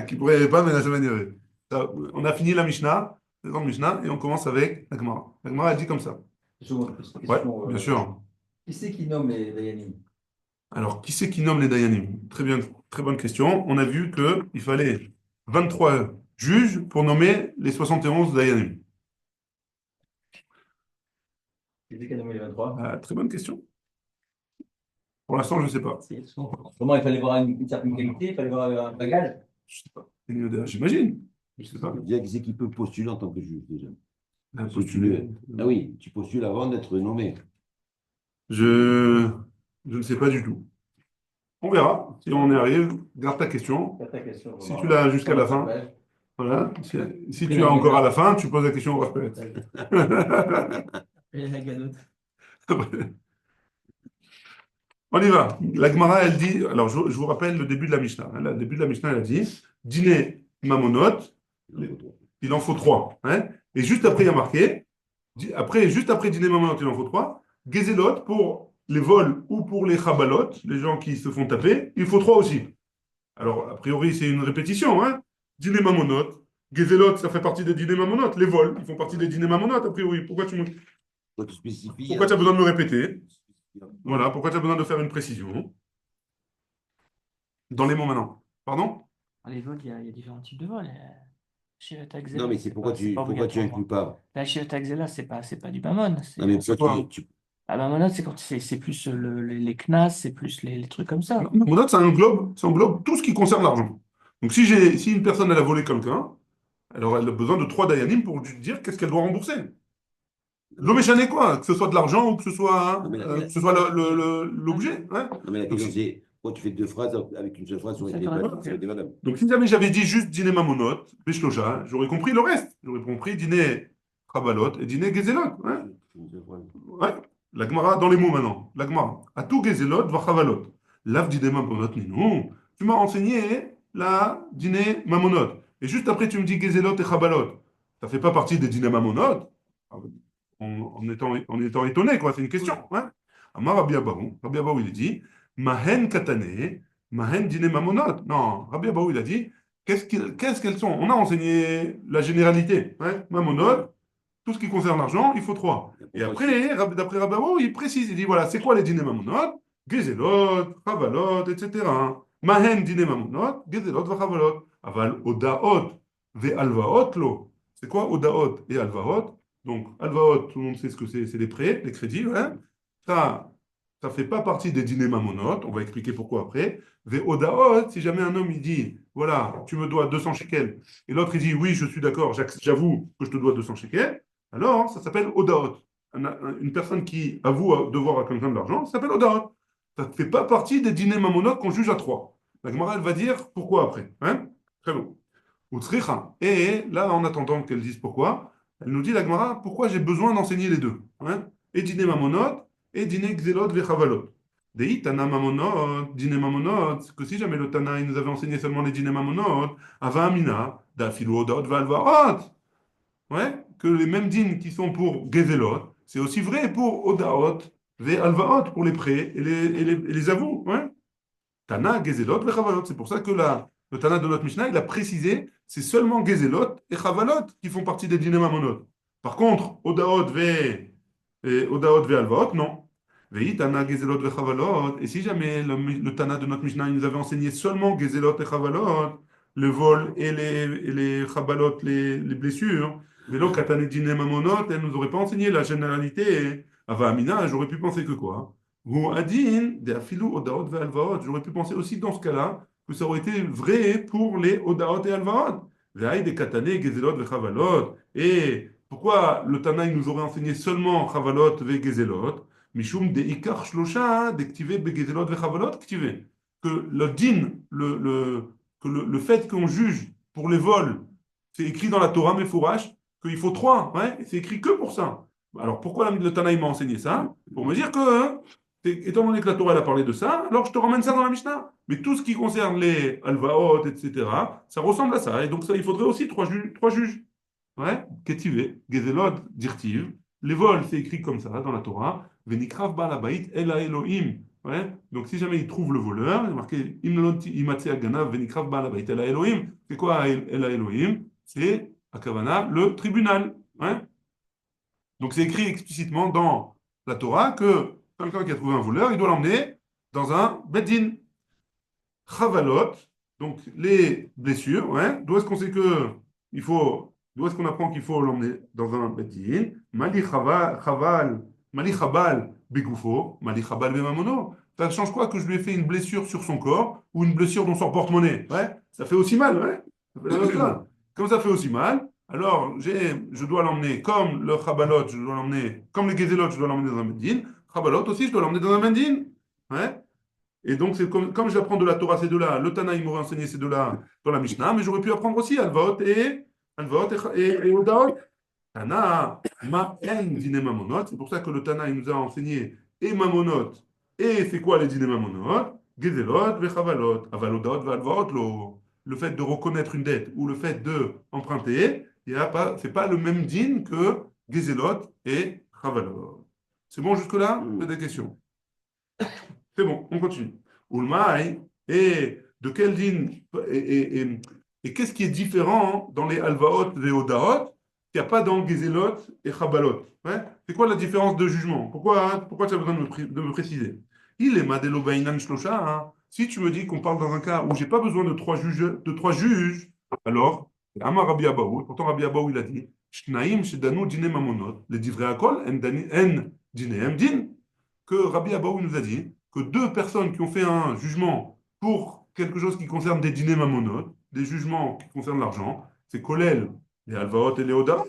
Qui pourrait y avait pas, mais la semaine, il y avait. On a fini la Mishnah, la grande Mishnah, et on commence avec la Gemara. La Gemara, elle dit comme ça. Ouais, bien sûr. Qui c'est qui nomme les Dayanim? Alors, qui c'est qui nomme les Dayanim? Très bien, très bonne question. On a vu qu'il fallait 23 juges pour nommer les 71 Dayanim. Qui c'est qui a nommé les 23? Très bonne question. Pour l'instant, je ne sais pas. Comment il fallait voir une certaine qualité, il fallait voir un bagage? Je ne sais pas. J'imagine. Je ne sais pas. Qui c'est qui peut postuler en tant que juge déjà? Postuler. Ah oui, tu postules avant d'être nommé. Je ne sais pas du tout. On verra. Si on y arrive, garde ta question. Si tu l'as jusqu'à la fin. Voilà. Si tu as encore à la fin, tu poses la question au respect. Et la galoute. On y va. La Gemara, elle dit, alors je vous rappelle le début de la Mishnah. Le début de la Mishnah, elle a dit, dîner mamonot, il en faut 3. Hein, et juste après, il y a marqué, Après, juste après dîner mamonot, il en faut trois. Gezelot pour les vols ou pour les chabalot, les gens qui se font taper, il faut trois aussi. Alors, a priori, c'est une répétition, hein? Dîner mamonot, gezelot, ça fait partie des dîners mamonot. Les vols, ils font partie des dîners mamonot, a priori. Quand tu spécifies, Pourquoi tu as besoin de me répéter? Voilà, pourquoi tu as besoin de faire une précision dans les mots maintenant? Pardon? Dans les vols, il y a différents types de vols. Chez le non, Taxela, mais c'est pourquoi c'est pas pourquoi tu obligatoirement. inclus pas? Là, chez le Taxela, c'est pas du Mammon. Non, mais C'est pourquoi quoi? Ah, Mammon, c'est quand c'est plus les CNAS, c'est plus les trucs comme ça. Mamonot, ça englobe tout ce qui concerne l'argent. Donc, si une personne elle a volé quelqu'un, alors elle a besoin de trois dayanim pour lui dire qu'est-ce qu'elle doit rembourser. L'eau méchanée quoi, que ce soit de l'argent ou que ce soit, Non, mais l'objet. Hein. non, mais la Donc, question, c'est pourquoi tu fais deux phrases avec une seule phrase, C'est correct. ça aurait été valable. donc, si jamais j'avais dit juste dîner mamonot, beshlocha, j'aurais compris le reste. J'aurais compris dîner chabalot et dîner gezelot. Hein. Une seule phrase. Ouais. La Gemara, dans les mots maintenant. La Gemara. Atou gezelot va chavalot. Lav dîner mamonot ninou. Tu m'as enseigné la dîner mamonot. Et juste après, tu me dis gezelot et chabalot. Ça ne fait pas partie des dîners mamonot. En étant étonné, quoi. C'est une question. Hein. Amar Rabbi Abaou, il dit Mahen katane, Mahen dîner mamonot. Non, Rabbi Abaou, il a dit qu'est-ce qu'elles sont? On a enseigné la généralité. Hein. Mamonot, tout ce qui concerne l'argent, il faut trois. Et après, d'après Rabbi Abaou, il précise il dit voilà, c'est quoi les dîners mamonot? Gezelot, chavalot, etc. Mahen dîner mamonot, gezelot, chavalot. Aval odaot, ve alvaot lo. C'est quoi odaot et alvaot? Donc, alvaot, tout le monde sait ce que c'est les prêts, les crédits. Ouais. Ça, ça ne fait pas partie des dîners mamonotes. On va expliquer pourquoi après. Ve odaot, si jamais un homme il dit, voilà, tu me dois 200 shekels, et l'autre il dit, oui, je suis d'accord, j'avoue que je te dois 200 shekels, alors ça s'appelle odaot. Une personne qui avoue devoir à quelqu'un de l'argent, ça s'appelle odaot. Ça ne fait pas partie des dîners mamonotes qu'on juge à trois. La Gemara, elle va dire pourquoi après. Hein. Très bon. Utsricha. Et là, en attendant qu'elle dise pourquoi, elle nous dit, la Gemara, pourquoi j'ai besoin d'enseigner les deux. Hein. Et dîner mamonot, et dîner xélot vechavalot. Dei tana mamonot, dîner mamonot, que si jamais le tana, il nous avait enseigné seulement les dîner mamonot, ava amina, da filo odot valvaot. Ouais, que les mêmes dînes qui sont pour gezelot, c'est aussi vrai pour odaot, ve alvaot, pour les prêts et les avous. Ouais. Tana, Gezelot, et Chavalot. C'est pour ça que le Tana de notre Mishnah, il a précisé, c'est seulement Gezelot et Chavalot qui font partie des dîners mamonot. Par contre, Odaot ve Alvaot, non. Vei Tana, Gezelot ve Chavalot. Et si jamais le Tana de notre Mishnah, il nous avait enseigné seulement Gezelot et Chavalot, le vol et les Chabalot, les blessures, Velo Katane dîner mamonot, elle ne nous aurait pas enseigné la généralité. Ava Amina, j'aurais pu penser que quoi? Ou Adin, de Afilou, Odaot ve Alvaot. J'aurais pu penser aussi dans ce cas-là que ça aurait été vrai pour les Odaot et Alvaot. Ve'aï de Katane, Gezelot ve Chavalot. Et pourquoi le Tana il nous aurait enseigné seulement Chavalot ve Gezelot? Mishum de Ikar Shlosha, d'Ektive be Gezelot ve Chavalot, Ktive. Que le din, que le fait qu'on juge pour les vols, c'est écrit dans la Torah Mefourash, qu'il faut trois. Ouais, c'est écrit que pour ça. Alors pourquoi le Tana il m'a enseigné ça? Pour me dire que hein, étant donné que la Torah elle a parlé de ça, alors je te ramène ça dans la Mishnah. Mais tout ce qui concerne les alvaot, etc., ça ressemble à ça. Et donc ça, il faudrait aussi trois juges. Ouais, Ketivé, Gezelot, Dirtiv. Les vols, c'est écrit comme ça dans la Torah. Venikrav balabait ela Elohim. Ouais, donc si jamais il trouve le voleur, il est marqué Imnalonti imatse aganav venikrav balabait ela Elohim. C'est quoi ela Elohim? C'est Akavana, le tribunal. Ouais. Donc c'est écrit explicitement dans la Torah que quelqu'un qui a trouvé un voleur, il doit l'emmener dans un beddin. Chavalot, donc les blessures, ouais. D'où est-ce qu'on sait que d'où est-ce qu'on apprend qu'il faut l'emmener dans un beddin? Mali chaval, mali chabal begoufo, mali chabal bemamono. Ça change quoi que je lui ai fait une blessure sur son corps ou une blessure dans son porte-monnaie? Ouais, ça fait aussi mal, ouais. Ça fait la même chose. Comme ça fait aussi mal, alors je dois l'emmener comme le chabalot, je dois l'emmener comme le gezelot, je dois l'emmener dans un beddin. Chabalot aussi, je dois l'emmener dans un beddin. Ouais. Et donc, c'est comme j'apprends de la Torah ces deux-là, le Tana, il m'aurait enseigné ces deux-là dans la Mishnah, mais j'aurais pu apprendre aussi Alvaot et Odaot. Tana, Ma'en dîner mamonot. C'est pour ça que le Tana, il nous a enseigné et mamonot. Et c'est quoi les dîners mamonot? Gezelot, vechavalot, avalodot, valvaot, le fait de reconnaître une dette ou le fait de emprunter, c'est pas le même dîne que Gezelot et Chavalot. C'est bon jusque-là? Pas des questions? C'est bon, on continue. Ulmaï, et de quel din, et qu'est-ce qui est différent dans les Alvaot et les Odaot qu'il n'y a pas dans Gezelot et Chabalot? Ouais. C'est quoi la différence de jugement? Pourquoi tu as besoin de me préciser? Il est Madelo Bainan Shlosha. Hein. Si tu me dis qu'on parle dans un cas où j'ai pas besoin de trois juges, alors, Amar Rabbi Abaou, pourtant Rabbi Abaou il a dit, Shnaim Shedanu Dine Mamonot, les divrei Akol, en Dinehem Din, que Rabbi Abaou nous a dit que deux personnes qui ont fait un jugement pour quelque chose qui concerne des dîners mamonot, des jugements qui concernent l'argent, c'est Kolel, les Alvaot et les Odaot,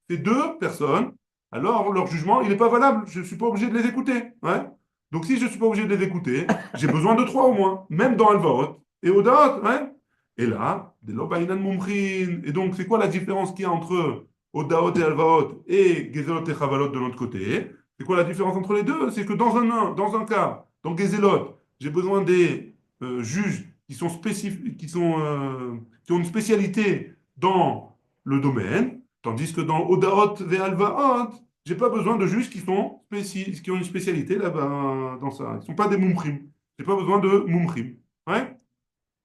ces deux personnes, alors leur jugement, il n'est pas valable. Je ne suis pas obligé de les écouter. Ouais. Donc si je ne suis pas obligé de les écouter, j'ai besoin de trois au moins, même dans Alvaot et Odaot. Ouais. Et là, des Lobainan Mumchin. Et donc, c'est quoi la différence qu'il y a entre Odaot et Alvaot et Gezelot et Chavalot de l'autre côté? C'est quoi la différence entre les deux? C'est que dans un cas, dans Gezelot, j'ai besoin des juges qui sont spécifiques, qui ont une spécialité dans le domaine, tandis que dans Odaot et Alvaot, j'ai pas besoin de juges qui ont une spécialité là-bas dans ça. Ils ne sont pas des mumchim. J'ai pas besoin de mumchim. Ouais?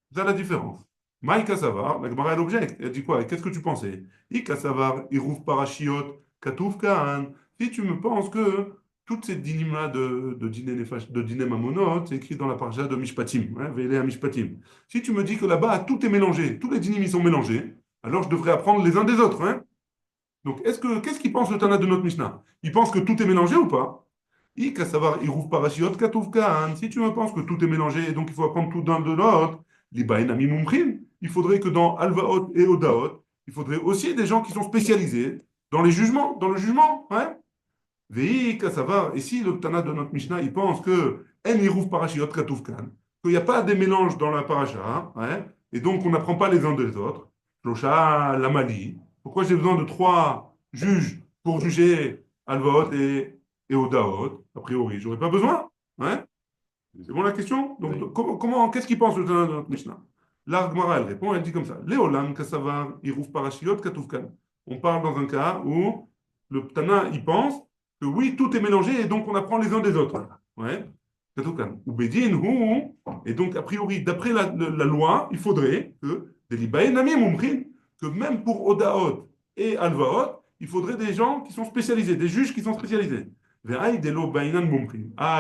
C'est ça la différence. Maï Kassavar, la Gemara elle objecte. Elle dit quoi? Qu'est-ce que tu pensais? I Kassavar, Irouf Parashiot, Katouf Kaan. Si tu me penses que toutes ces dynimes-là de dîner mamonot, c'est écrit dans la parasha de Mishpatim, hein, Ve'ele à Mishpatim. Si tu me dis que là-bas, tout est mélangé, tous les dynimes ils sont mélangés, alors je devrais apprendre les uns des autres. Hein. Donc, qu'est-ce qu'il pense le Tana de notre Mishnah? Il pense que tout est mélangé ou pas? I Kassavar, Irouf Parashiot, Katouf Kaan. Si tu me penses que tout est mélangé et donc il faut apprendre tout d'un de l'autre, Libaïnami Mumchim, il faudrait que dans Alvaot et Odaot, il faudrait aussi des gens qui sont spécialisés dans les jugements, dans le jugement. Hein. Ça va. Et si le Tana de notre Mishnah, il pense que En Yirouf Parashiot Katoufkan, qu'il n'y a pas des mélanges dans la paracha, hein, et donc on n'apprend pas les uns des autres, Shlocha Lamali, pourquoi j'ai besoin de trois juges pour juger Alvaot et Odaot? A priori, j'aurais pas besoin. Hein. C'est bon la question? Donc, Oui. qu'est-ce qu'il pense le Tana de notre Mishnah? La Gemara, elle répond, elle dit comme ça. Léolam Kassavar Yirouf Parashiot Katoufkan. On parle dans un cas où le Tana, il pense que oui, tout est mélangé et donc on apprend les uns des autres. Ouais. Katoufkan. Ou Bedin, ou. Et donc, a priori, d'après la loi, il faudrait que, que même pour Odaot et Alvaot, il faudrait des gens qui sont spécialisés, des juges qui sont spécialisés. Ah, et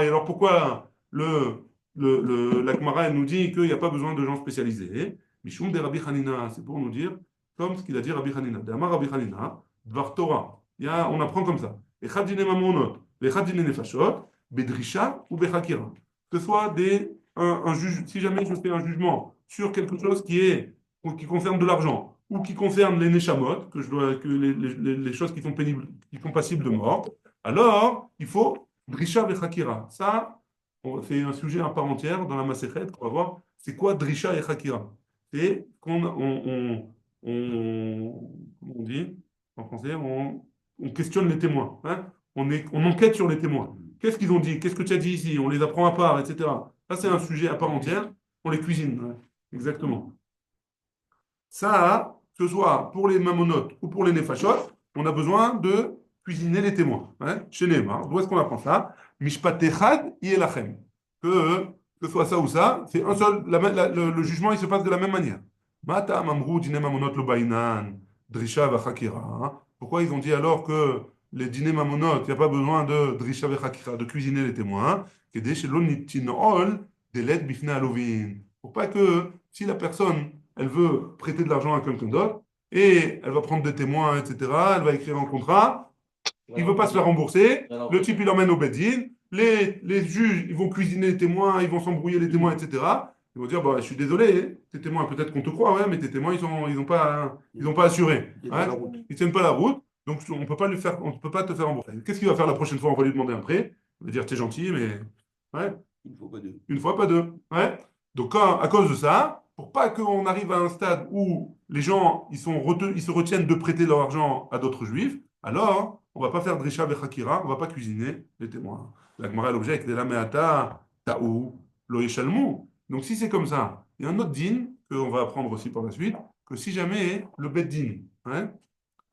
alors pourquoi la Gemara elle nous dit qu'il n'y a pas besoin de gens spécialisés? Mishum de Rabbi Hanina, c'est pour nous dire, comme ce qu'il a dit Rabbi Hanina. D'Amar Rabbi Hanina, Dvar Torah. On apprend comme ça. Echad dine mamonot, echad dine nefashot, bedrisha ou bechakira. Que ce soit un juge, si jamais je fais un jugement sur quelque chose qui concerne de l'argent, ou qui concerne les neshamot, que les choses qui sont pénibles, qui sont passibles de mort, alors il faut drisha bechakira. Ça, c'est un sujet à part entière dans la Masechet qu'on va voir. C'est quoi Drisha et Chakira? C'est comment on dit en français, on questionne les témoins. Hein. On enquête sur les témoins. Qu'est-ce qu'ils ont dit? Qu'est-ce que tu as dit ici? On les apprend à part, etc. Ça, c'est un sujet à part entière. On les cuisine. Ouais. Exactement. Ça, que ce soit pour les mamonotes ou pour les nefashot, on a besoin de cuisiner les témoins. Hein. Chez Neymar, d'où est-ce qu'on apprend ça? Mishpat echad yelachem. Que ce soit ça ou ça, c'est un seul. Le jugement, il se passe de la même manière. Mata mamru dine mamonot lo bainan, drisha vachakira. Pourquoi ils ont dit alors que les dîners mamonot, il n'y a pas besoin de drisha vachakira, de cuisiner les témoins, kede shelo nitinol delet bifne alovin. Pour pas que, si la personne, elle veut prêter de l'argent à quelqu'un d'autre, et elle va prendre des témoins, etc., elle va écrire un contrat, il ne veut pas se la rembourser, le type il l'emmène au Bedin, les juges ils vont cuisiner les témoins, ils vont s'embrouiller les témoins, etc. Ils vont dire bah, je suis désolé, tes témoins, peut-être qu'on te croit, ouais, mais tes témoins ils ont pas assuré. Hein, ils ne tiennent pas la route, donc on ne peut pas on peut pas te faire rembourser. Qu'est-ce qu'il va faire la prochaine fois? On va lui demander un prêt. Il va dire t'es gentil, mais ouais, Une fois, pas deux. une fois, pas deux. Ouais. Donc à cause de ça, pour pas qu'on arrive à un stade où les gens ils se retiennent de prêter leur argent à d'autres juifs, alors on va pas faire drisha bechakira, on va pas cuisiner les témoins. La Gemara l'objet avec la meata taou lo yeshalmu. Donc si c'est comme ça, il y a un autre din qu'on va apprendre aussi par la suite, que si jamais le beddin, hein,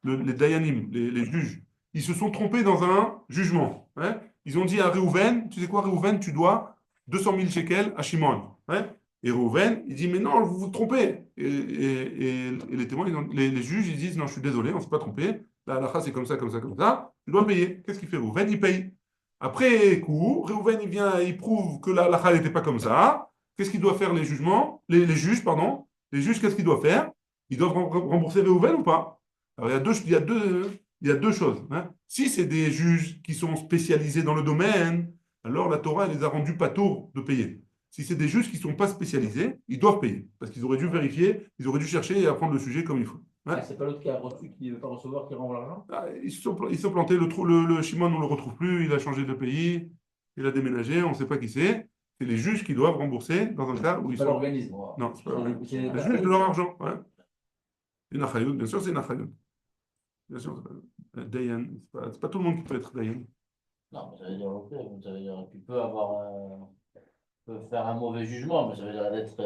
les dayanim, les juges, ils se sont trompés dans un jugement. Hein. Ils ont dit à Réhouven, tu sais quoi, Réhouven, tu dois 200 000 shekels à Shimon. Hein. Et Réhouven, il dit, mais non, vous vous trompez. Et les témoins, les juges, ils disent, non, je suis désolé, on ne s'est pas trompé. La halakha, c'est comme ça, comme ça, comme ça. Tu dois payer. Qu'est-ce qu'il fait, Réhouven? Il paye. Après coup, Réhouven, il vient, il prouve que la halakha n'était pas comme ça. Qu'est-ce qu'ils doivent faire les jugements? Les juges, pardon. Les juges, qu'est-ce qu'ils doivent faire? Ils doivent rembourser Réhouven ou pas? Alors, il y a deux choses. Hein. Si c'est des juges qui sont spécialisés dans le domaine, alors la Torah elle les a rendus patours de payer. Si c'est des juges qui ne sont pas spécialisés, ils doivent payer. Parce qu'ils auraient dû vérifier, ils auraient dû chercher et apprendre le sujet comme il faut. Hein. Ah, c'est pas l'autre qui a reçu, qui ne veut pas recevoir, qui renvoie l'argent? Ah, ils se sont plantés. Le Shimon, on ne le retrouve plus. Il a changé de pays. Il a déménagé. On ne sait pas qui c'est. C'est les juges qui doivent rembourser dans un cas où C'est ils pas sont. l'organisme. Moi. Non, c'est pas l'organisme. C'est Les juges de leur argent. Ouais. Une achayout, bien sûr, c'est une achayout. Bien sûr, Dayan. C'est pas tout le monde qui peut être Dayan. Non, mais ça veut dire, ok, ça veut dire que tu peux avoir tu peux faire un mauvais jugement, mais ça veut dire d'être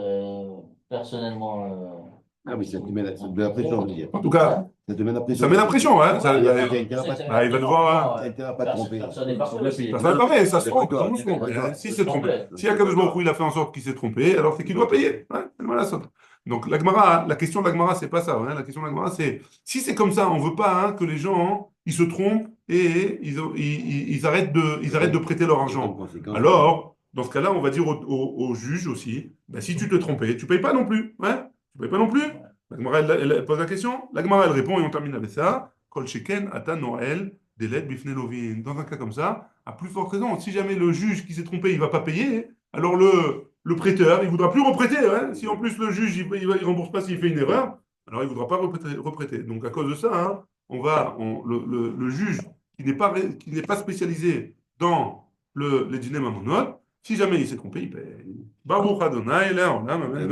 personnellement. Ah oui, ça te met de la pression, je veux dire. En tout cas, Ça te met la pression. ça met la pression. Hein. Ça, Ça, il y a ça, intérêt à pas- bah, il va devoir. ça a intérêt à pas te tromper. Personne n'est parfait aussi. Ça va pareil, ça se trompe. D'accord, Tout le monde se trompe. d'accord. S'il s'est trompé, si Akadosh Baruch Hu, il a fait en sorte qu'il s'est trompé, alors c'est qu'il doit payer. Hein. Voilà, ça. Donc la question de la Gemara, c'est pas ça. Hein. La question de la Gemara, c'est si c'est comme ça, on veut pas hein, que les gens ils se trompent et ils arrêtent de prêter leur argent. Alors, dans ce cas-là, on va dire au juge aussi, bah, si tu te trompais, tu payes pas non plus. Hein. Tu payes pas non plus. La Gemara, elle pose la question. La Gemara, elle répond et on termine avec ça. Kol sheken ata noel delet bifne lovin. Dans un cas comme ça, à plus forte raison, si jamais le juge qui s'est trompé, il va pas payer, alors le prêteur, il voudra plus reprêter. Hein. Si en plus le juge, il rembourse pas s'il fait une erreur, alors il voudra pas reprêter. Donc à cause de ça, hein, le juge qui n'est pas spécialisé dans les dîners mamonot, si jamais il s'est trompé, il paye. Baruch Adonai, Léon,